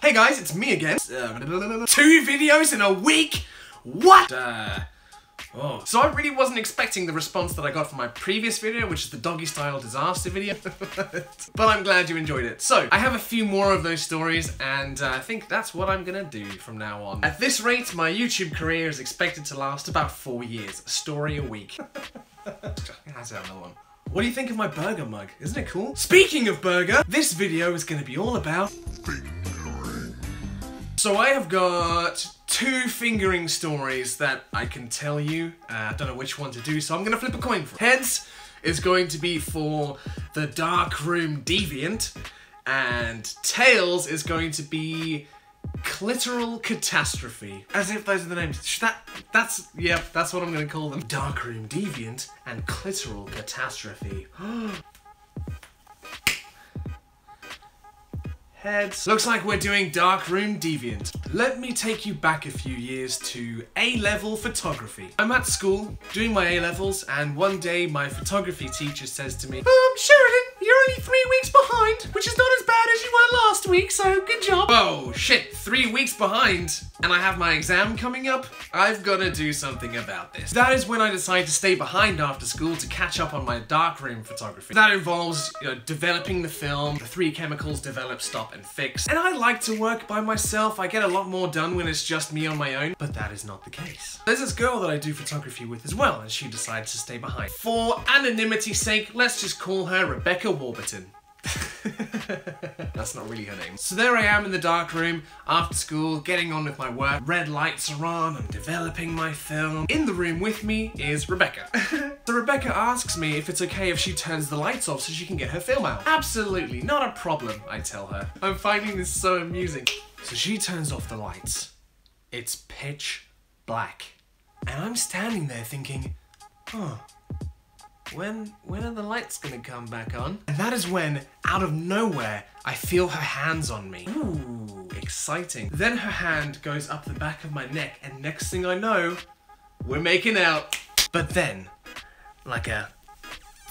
Hey guys, it's me again. 2 videos in a week? What? Oh. So I really wasn't expecting the response that I got from my previous video, which is the doggy style disaster video. But I'm glad you enjoyed it. So, I have a few more of those stories, and I think that's what I'm gonna do from now on. At this rate, my YouTube career is expected to last about 4 years. A story a week. That's another one. What do you think of my burger mug? Isn't it cool? Speaking of burger, this video is gonna be all about fingering. So I have got 2 fingering stories that I can tell you. I don't know which one to do, so I'm gonna flip a coin for it. Heads is going to be for the Darkroom Deviant, and tails is going to be clitoral catastrophe. As if those are the names. That's what I'm gonna call them. Darkroom Deviant and clitoral catastrophe. Heads. Looks like we're doing Darkroom Deviant. Let me take you back a few years to A-level photography. I'm at school doing my A-levels, and one day my photography teacher says to me, Sheridan, you're only 3 weeks behind, which is not as bad as you were last week, so good job. Whoa, shit, 3 weeks behind, and I have my exam coming up? I've gotta do something about this. That is when I decide to stay behind after school to catch up on my darkroom photography. That involves, developing the film, the 3 chemicals develop, stop, and fix. And I like to work by myself. I get a lot more done when it's just me on my own, but that is not the case. There's this girl that I do photography with as well, and she decides to stay behind. For anonymity's sake, let's just call her Rebecca Warburton. That's not really her name. So there I am in the dark room, after school, getting on with my work. Red lights are on, I'm developing my film. In the room with me is Rebecca. So Rebecca asks me if it's okay if she turns the lights off so she can get her film out. Absolutely, not a problem, I tell her. I'm finding this so amusing. So she turns off the lights. It's pitch black. And I'm standing there thinking, when are the lights gonna come back on? And that is when, out of nowhere, I feel her hands on me. Ooh, exciting. Then her hand goes up the back of my neck, and next thing I know, we're making out. But then, like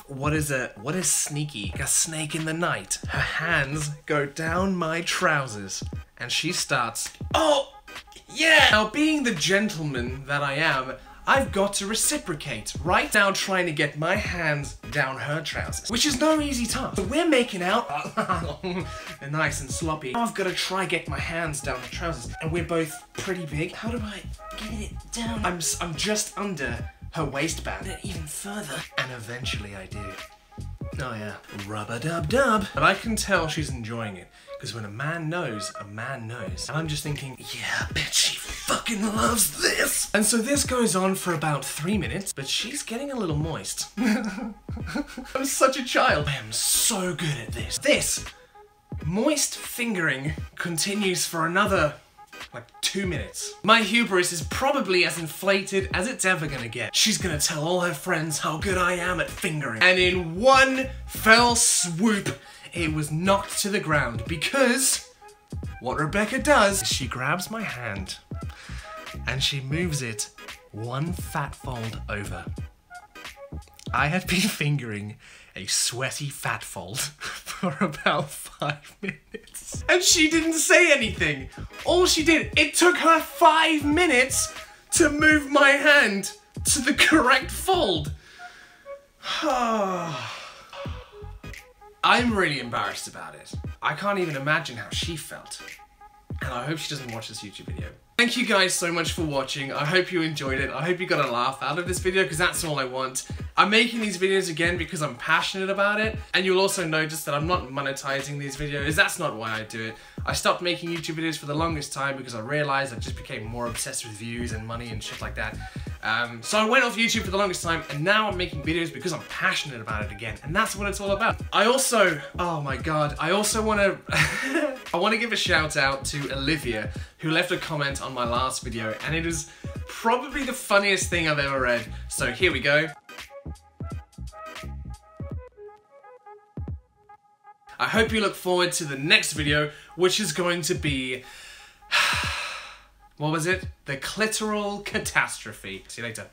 what is sneaky? Like a snake in the night. Her hands go down my trousers, and she starts, oh, yeah! Now, being the gentleman that I am, I've got to reciprocate, right? Now trying to get my hands down her trousers, which is no easy task. So we're making out, they're nice and sloppy. Now I've got to try get my hands down her trousers, and we're both pretty big. How do I get it down? I'm just under her waistband, even further, and eventually I do. Oh yeah, rub-a-dub-dub. But I can tell she's enjoying it, because when a man knows, and I'm just thinking, yeah, I bet she fucking loves this. And so this goes on for about 3 minutes, but she's getting a little moist. I'm such a child. I am so good at this. This moist fingering continues for another, like, 2 minutes. My hubris is probably as inflated as it's ever gonna get. She's gonna tell all her friends how good I am at fingering. And in one fell swoop, it was knocked to the ground, because what Rebecca does is she grabs my hand and she moves it one fat fold over. I had been fingering a sweaty fat fold for about 5 minutes. And she didn't say anything. All she did, it took her 5 minutes to move my hand to the correct fold. I'm really embarrassed about it. I can't even imagine how she felt. And I hope she doesn't watch this YouTube video. Thank you guys so much for watching. I hope you enjoyed it. I hope you got a laugh out of this video, because that's all I want. I'm making these videos again because I'm passionate about it. And you'll also notice that I'm not monetizing these videos. That's not why I do it. I stopped making YouTube videos for the longest time because I realized I just became more obsessed with views and money and shit like that. So I went off YouTube for the longest time, and now I'm making videos because I'm passionate about it again, and that's what it's all about. I also, oh my god, I also want to, I want to give a shout out to Olivia, who left a comment on my last video, and it is probably the funniest thing I've ever read. So here we go. I hope you look forward to the next video, which is going to be, what was it? The clitoral catastrophe. See you later.